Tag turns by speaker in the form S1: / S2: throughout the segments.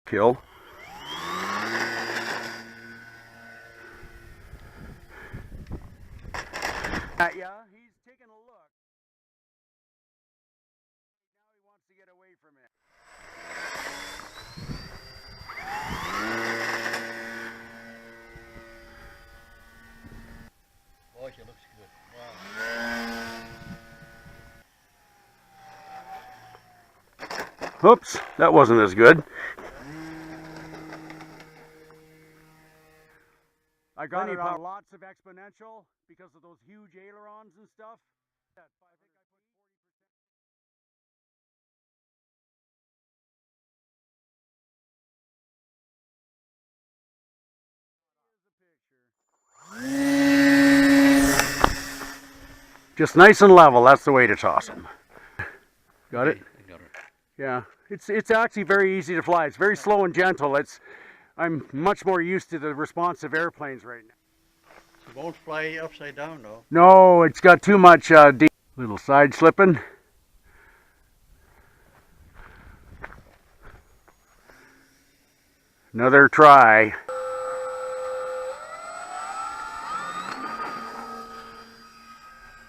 S1: Kill. Yeah, he's taking a look. Now he wants to get away from it.
S2: Boy, she looks good. Wow.
S1: Oops, that wasn't as good. I got it on lots of exponential because of those huge ailerons and stuff. Just nice and level, that's the way to toss them. Got it?
S2: I got it.
S1: Yeah, it's actually very easy to fly. It's very slow and gentle. I'm much more used to the responsive airplanes right now.
S2: It won't fly upside down though.
S1: No, it's got too much deep. Little side slipping. Another try.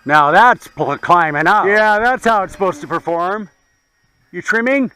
S1: Now that's climbing up. Yeah, that's how it's supposed to perform. You trimming?